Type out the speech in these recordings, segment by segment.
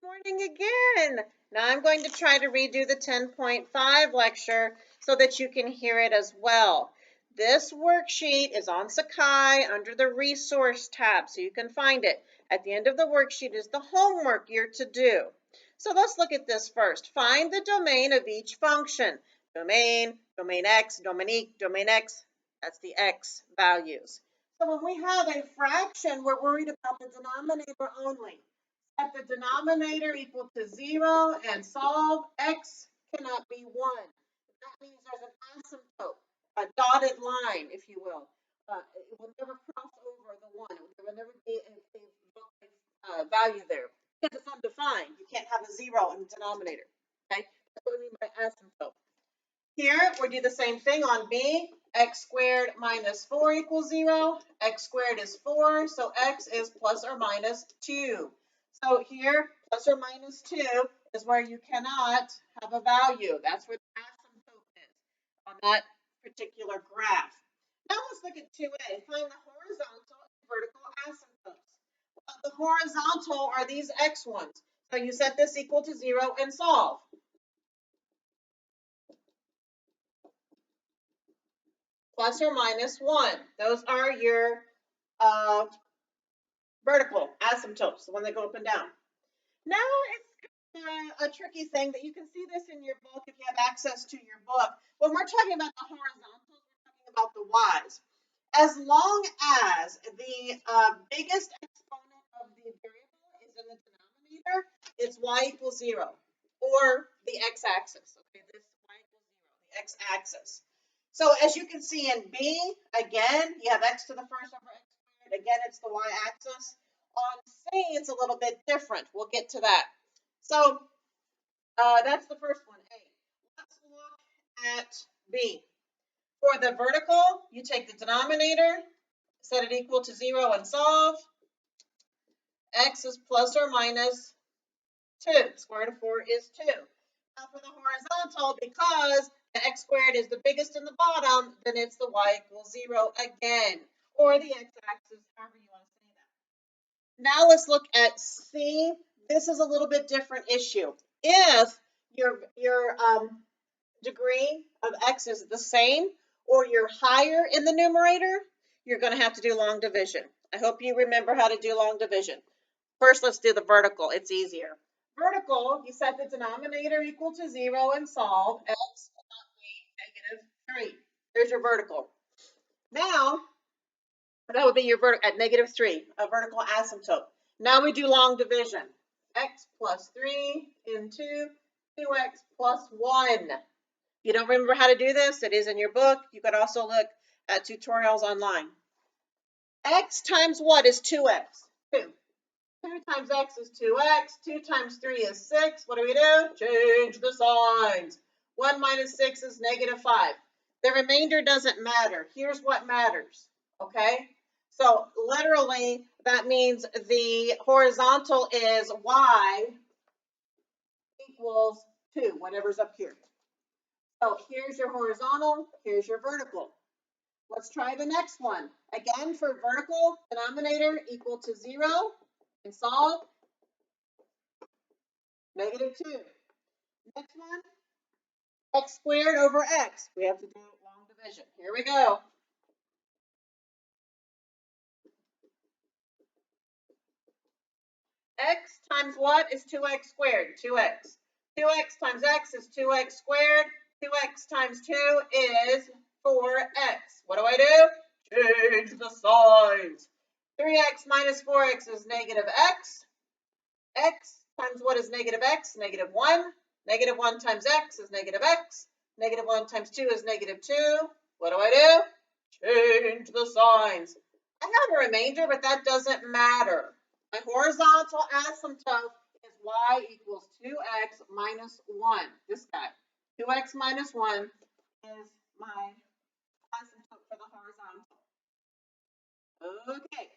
Morning again. Now I'm going to try to redo the 10.5 lecture so that you can hear it as well. This worksheet is on Sakai under the resource tab, so you can find it. At the end of the worksheet is the homework you're to do. So let's look at this first. Find the domain of each function. Domain, domain x, domain x, that's the x values. So when we have a fraction, we're worried about the denominator only. Set the denominator equal to 0 and solve. X cannot be 1. That means there's an asymptote, a dotted line, if you will. It will never cross over the 1. There will never be a value there because it's undefined. You can't have a 0 in the denominator. Okay, that's what we mean by asymptote. Here, we do the same thing on B. X squared minus 4 equals 0. X squared is 4, so x is plus or minus 2. So here, plus or minus 2 is where you cannot have a value. That's where the asymptote is on that particular graph. Now let's look at 2a. Find the horizontal and vertical asymptotes. Well, the horizontal are these x ones. So you set this equal to 0 and solve. Plus or minus 1. Those are your vertical asymptotes, the one that go up and down. Now it's a tricky thing that you can see this in your book if you have access to your book. When we're talking about the horizontals, we're talking about the y's. As long as the biggest exponent of the variable is in the denominator, it's y equals 0, or the x-axis. Okay, this y equals 0, the x-axis. So as you can see in B, again, you have x to the first over x squared. Again, it's the y-axis. On C, it's a little bit different. We'll get to that. So that's the first one, A. Let's look at B. For the vertical, you take the denominator, set it equal to 0 and solve. X is plus or minus 2. Square root of 4 is 2. Now for the horizontal, because the x squared is the biggest in the bottom, then it's the y equals 0 again, or the x-axis, however you want to say that. Now let's look at C. This is a little bit different issue. If your degree of x is the same, or you're higher in the numerator, you're going to have to do long division. I hope you remember how to do long division. First, let's do the vertical. It's easier. Vertical, you set the denominator equal to 0 and solve. X cannot be -3. There's your vertical. Now, that would be your vertical at -3, a vertical asymptote. Now we do long division. X plus 3 into 2x plus 1. You don't remember how to do this? It is in your book. You could also look at tutorials online. X times what is 2x? 2. 2 times x is 2x. 2 times 3 is 6. What do? Change the signs. 1 minus 6 is -5. The remainder doesn't matter. Here's what matters, okay? So literally, that means the horizontal is y equals 2, whatever's up here. So here's your horizontal, here's your vertical. Let's try the next one. Again, for vertical, denominator equal to 0 and solve. -2. Next one, x squared over x. We have to do long division. Here we go. X times what is 2x squared? 2x. 2x times x is 2x squared. 2x times 2 is 4x. What do? Change the signs. 3x minus 4x is -x. X times what is -x? -1. -1 times x is -x. -1 times 2 is -2. What do? Change the signs. I have a remainder, but that doesn't matter. My horizontal asymptote is y equals 2x minus 1. This guy. 2x minus 1 is my asymptote for the horizontal. Okay.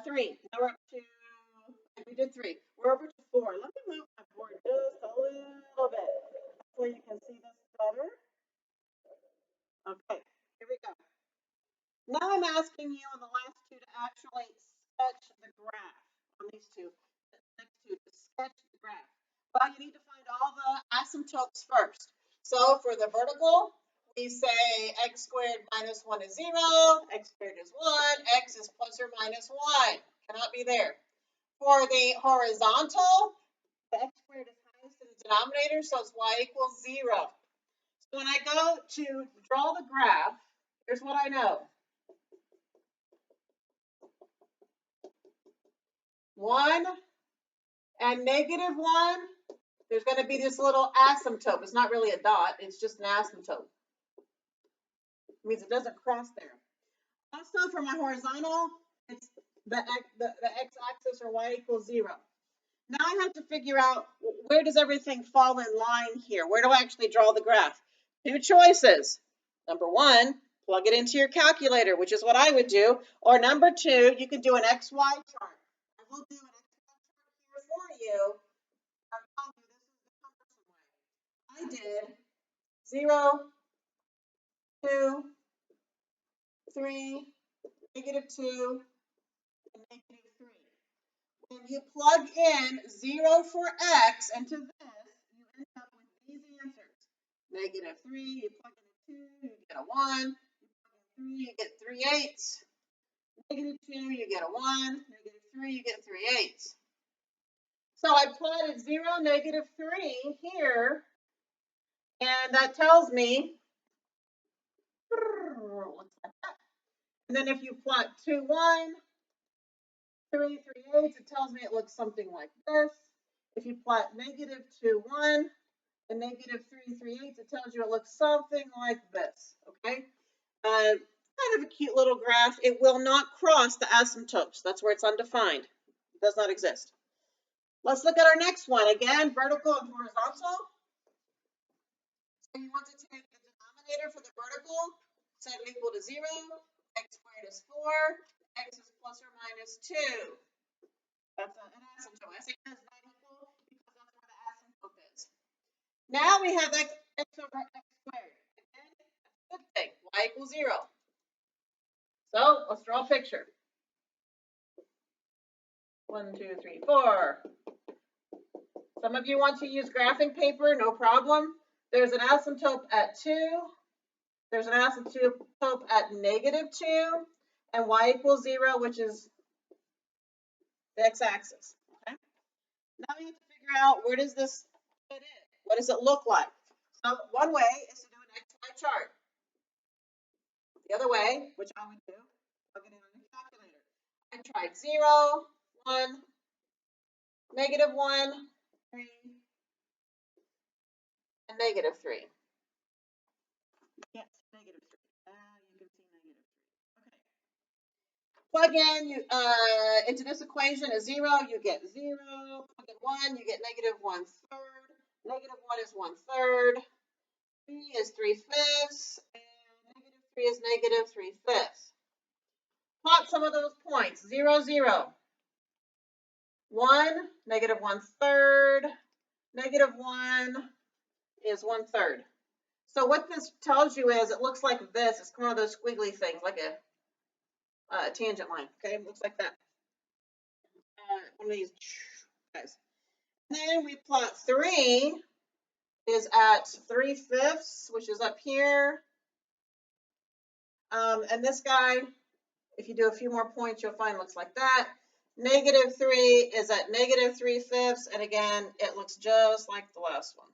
3. Now we're up to, we did 3. We're over to 4. Let me move my board just a little bit so you can see this better. Okay, here we go. Now I'm asking you on the last two to actually sketch these two, next two, to sketch the graph. Well, you need to find all the asymptotes first. So for the vertical, we say x squared minus 1 is 0, x squared is 1, x is plus or minus 1. Cannot be there. For the horizontal, the x squared is highest in the denominator, so it's y equals 0. So when I go to draw the graph, here's what I know. 1 and negative 1, there's going to be this little asymptote. It's not really a dot, it's just an asymptote. It means it doesn't cross there. Also, for my horizontal, it's the x-axis, or y equals 0. Now I have to figure out, where does everything fall in line here? Where do I actually draw the graph? Two choices. Number 1, plug it into your calculator, which is what I would do. Or number 2, you can do an XY chart. I will do an XY chart here for you. I'm telling you, this is the cumbersome way. I did 0, 2, 3, negative 2, and negative 3. When you plug in 0 for x into this, you end up with these answers. Negative 3, you plug in a 2, you get a 1. You plug in 3, you get 3/8. Negative 2, you get a 1. Negative 3, you get 3/8. So I plotted 0, negative 3 here, and that tells me, looks like that. And then if you plot 2, 1, 3, 3/8, it tells me it looks something like this. If you plot negative 2, 1, and negative 3, 3/8, it tells you it looks something like this, okay? Kind of a cute little graph. It will not cross the asymptotes. That's where it's undefined. It does not exist. Let's look at our next one. Again, vertical and horizontal. So you want to take the denominator for the vertical, set it equal to 0, x squared is 4, x is plus or minus 2. That's an asymptote. I say it is not equal because that's where the asymptote is. Now we have x over x squared. Again, that's a good thing. Y equals 0. So let's draw a picture. 1, 2, 3, 4. Some of you want to use graphing paper, no problem. There's an asymptote at 2. There's an asymptote at negative 2. And y equals 0, which is the x-axis. Okay? Now we have to figure out, where does this fit in? What does it look like? So one way is to do an XY chart. The other way, which I would do, plug it in on the calculator. I tried 0, 1, negative 1, 3, and negative 3. Yes, negative 3. You can see negative 3. Okay. Plug in into this equation is 0, you get 0. Plug in 1, you get negative 1/3. Negative 1 is 1/3. 3 is 3/5. And negative 3 is negative 3/5. Plot some of those points. 0, 0. 1, negative 1/3. Negative 1 is 1/3. So what this tells you is, it looks like this. It's one of those squiggly things, like a tangent line. Okay, it looks like that. One of these guys. And then we plot 3 is at 3/5, which is up here. And this guy, if you do a few more points, you'll find looks like that. Negative 3 is at negative 3/5, and again, it looks just like the last one.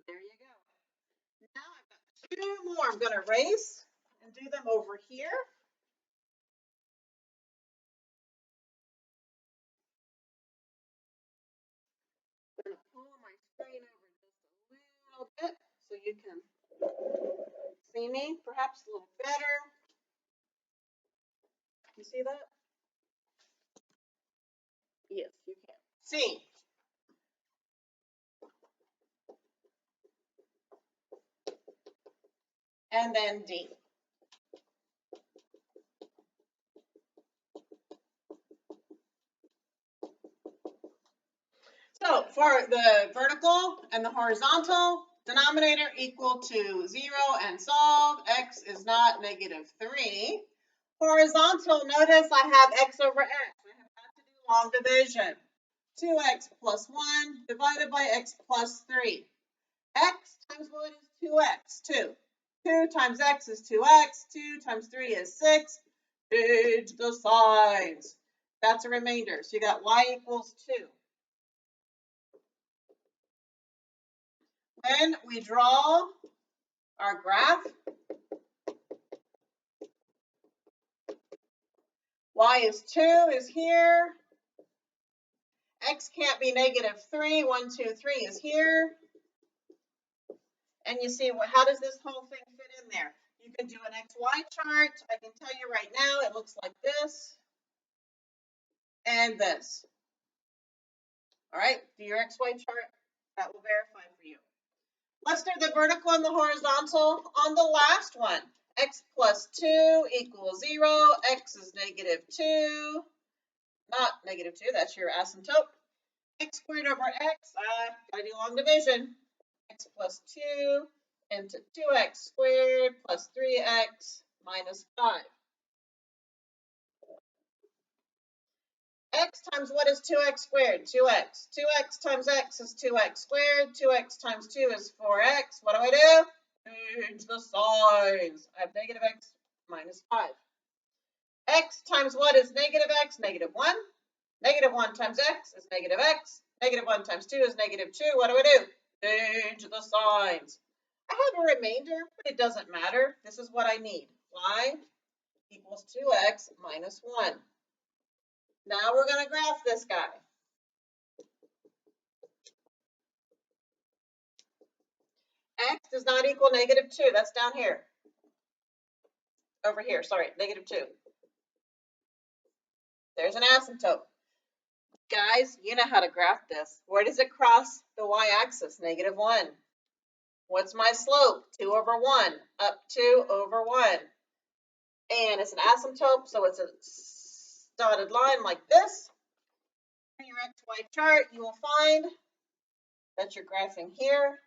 There you go. Now I've got 2 more. I'm going to erase and do them over here. I'm going to pull my screen over just a little bit so you can see me perhaps a little better. You see that? Yes, you can. C. And then D. So for the vertical and the horizontal, denominator equal to 0 and solve. X is not negative 3. Horizontal, notice I have x over x. I have got to long division. 2x plus 1 divided by x plus 3. X times what is 2x? 2. 2 times x is 2x. 2 times 3 is 6. Change the signs. That's a remainder. So you got y equals 2. When we draw our graph, y is 2 is here. X can't be negative 3. 1, 2, 3 is here. And you see, how does this whole thing fit in there? You can do an XY chart. I can tell you right now, it looks like this and this. All right, do your XY chart. That will verify for you. Let's do the vertical and the horizontal on the last one. X plus 2 equals 0. X is negative 2. Not negative 2, that's your asymptote. X squared over x, gotta do long division. X plus 2 into 2x squared plus 3x minus 5. X times what is 2x squared? 2x. 2x times x is 2x squared. 2x times 2 is 4x. What do? Change the signs. I have negative x minus 5. X times what is negative x? Negative 1. Negative 1 times x is negative x. Negative 1 times 2 is negative 2. What do? Change the signs. I have a remainder, but it doesn't matter. This is what I need. Y equals 2x minus 1. Now we're going to graph this guy. X does not equal negative 2. That's down here. Over here, sorry, negative 2. There's an asymptote. Guys, you know how to graph this. Where does it cross the y-axis? Negative 1. What's my slope? 2 over 1. Up 2 over 1. And it's an asymptote, so it's a dotted line like this. In your XY chart, you will find that you're graphing here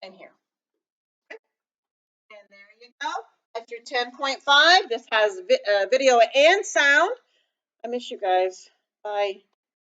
and here. And there you go. That's your 10.5. This has video and sound. I miss you guys. Bye.